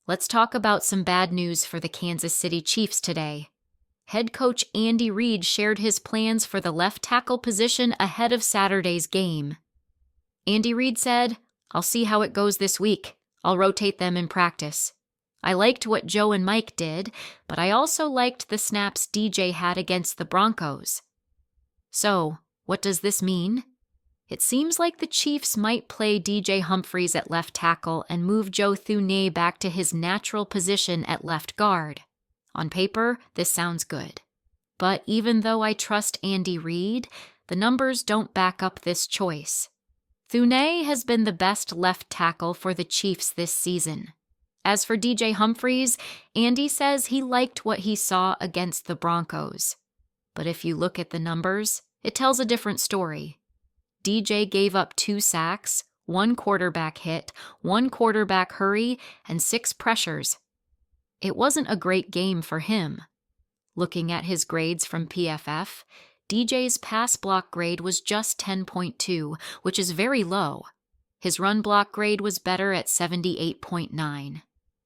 Let's talk about some bad news for the Kansas City Chiefs today. Head coach Andy Reid shared his plans for the left tackle position ahead of Saturday's game. Andy Reid said, "I'll see how it goes this week. I'll rotate them in practice. I liked what Joe and Mike did, but I also liked the snaps DJ had against the Broncos." So, what does this mean? It seems like the Chiefs might play DJ Humphries at left tackle and move Joe Thuney back to his natural position at left guard. On paper, this sounds good. But even though I trust Andy Reid, the numbers don't back up this choice. Thuney has been the best left tackle for the Chiefs this season. As for DJ Humphries, Andy says he liked what he saw against the Broncos. But if you look at the numbers, it tells a different story. DJ gave up 2 sacks, 1 quarterback hit, 1 quarterback hurry, and 6 pressures. It wasn't a great game for him. Looking at his grades from PFF, DJ's pass block grade was just 10.2, which is very low. His run block grade was better at 78.9.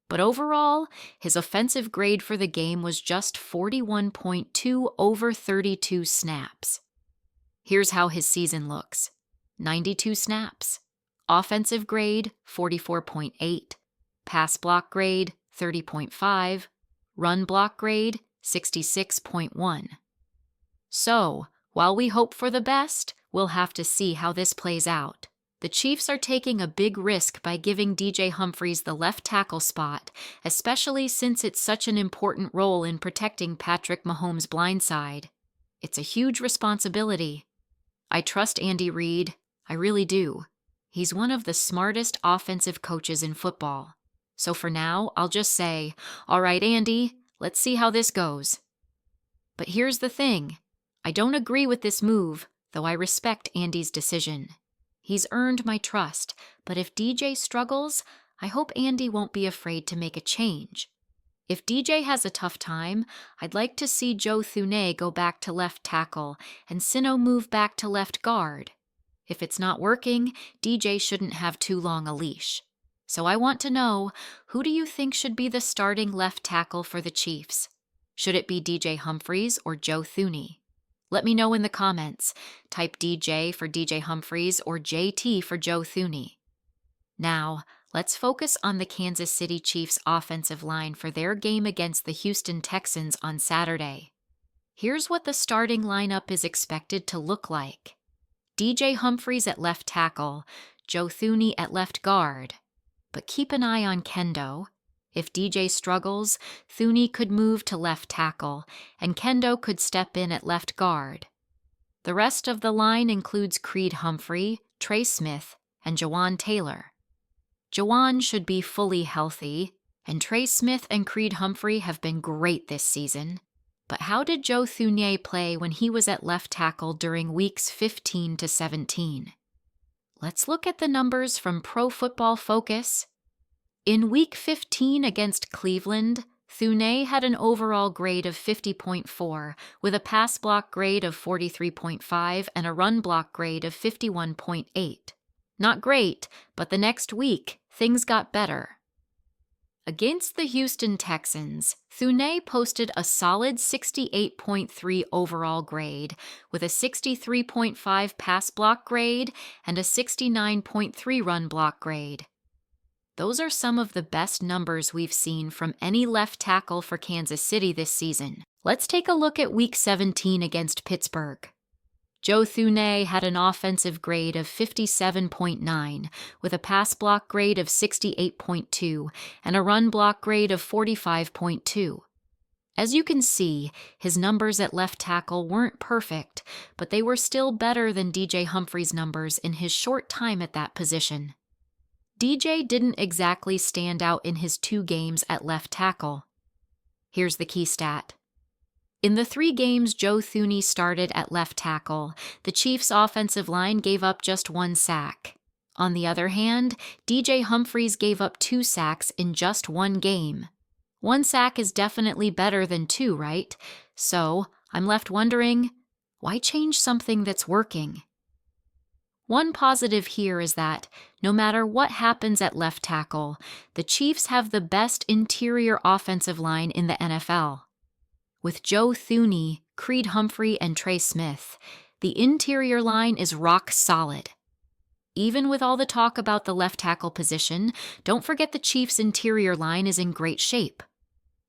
But overall, his offensive grade for the game was just 41.2 over 32 snaps. Here's how his season looks. 92 snaps. Offensive grade, 44.8. Pass block grade, 30.5. Run block grade, 66.1. So, while we hope for the best, we'll have to see how this plays out. The Chiefs are taking a big risk by giving DJ Humphries the left tackle spot, especially since it's such an important role in protecting Patrick Mahomes' blindside. It's a huge responsibility. I trust Andy Reid. I really do. He's one of the smartest offensive coaches in football. So for now, I'll just say, all right, Andy, let's see how this goes. But here's the thing. I don't agree with this move, though I respect Andy's decision. He's earned my trust, but if DJ struggles, I hope Andy won't be afraid to make a change. If DJ has a tough time, I'd like to see Joe Thuney go back to left tackle and Sino move back to left guard. If it's not working, DJ shouldn't have too long a leash. So I want to know, who do you think should be the starting left tackle for the Chiefs? Should it be DJ Humphries or Joe Thuney? Let me know in the comments. Type DJ for DJ Humphries or JT for Joe Thuney. Now, let's focus on the Kansas City Chiefs offensive line for their game against the Houston Texans on Saturday. Here's what the starting lineup is expected to look like. DJ Humphries at left tackle, Joe Thuney at left guard. But keep an eye on Kendo. If DJ struggles, Thuney could move to left tackle, and Kendo could step in at left guard. The rest of the line includes Creed Humphrey, Trey Smith, and Jawan Taylor. Jawan should be fully healthy, and Trey Smith and Creed Humphrey have been great this season. But how did Joe Thuney play when he was at left tackle during weeks 15 to 17? Let's look at the numbers from Pro Football Focus. In Week 15 against Cleveland, Thuney had an overall grade of 50.4, with a pass block grade of 43.5 and a run block grade of 51.8. Not great, but the next week, things got better. Against the Houston Texans, Thuney posted a solid 68.3 overall grade, with a 63.5 pass block grade and a 69.3 run block grade. Those are some of the best numbers we've seen from any left tackle for Kansas City this season. Let's take a look at Week 17 against Pittsburgh. Joe Thuney had an offensive grade of 57.9, with a pass block grade of 68.2 and a run block grade of 45.2. As you can see, his numbers at left tackle weren't perfect, but they were still better than DJ Humphries' numbers in his short time at that position. DJ didn't exactly stand out in his 2 games at left tackle. Here's the key stat. In the 3 games Joe Thuney started at left tackle, the Chiefs' offensive line gave up just 1 sack. On the other hand, DJ Humphries gave up 2 sacks in just 1 game. 1 sack is definitely better than 2, right? So, I'm left wondering, why change something that's working? One positive here is that No matter what happens at left tackle, the Chiefs have the best interior offensive line in the NFL. With Joe Thuney, Creed Humphrey, and Trey Smith, the interior line is rock solid. Even with all the talk about the left tackle position, don't forget the Chiefs' interior line is in great shape.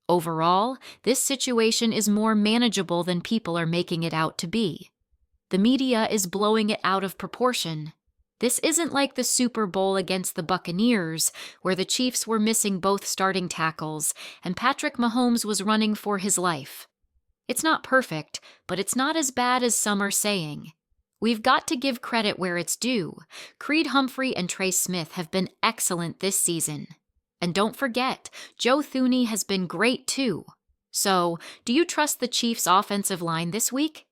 Overall, this situation is more manageable than people are making it out to be. The media is blowing it out of proportion. This isn't like the Super Bowl against the Buccaneers, where the Chiefs were missing both starting tackles and Patrick Mahomes was running for his life. It's not perfect, but it's not as bad as some are saying. We've got to give credit where it's due. Creed Humphrey and Trey Smith have been excellent this season. And don't forget, Joe Thuney has been great too. So, do you trust the Chiefs' offensive line this week?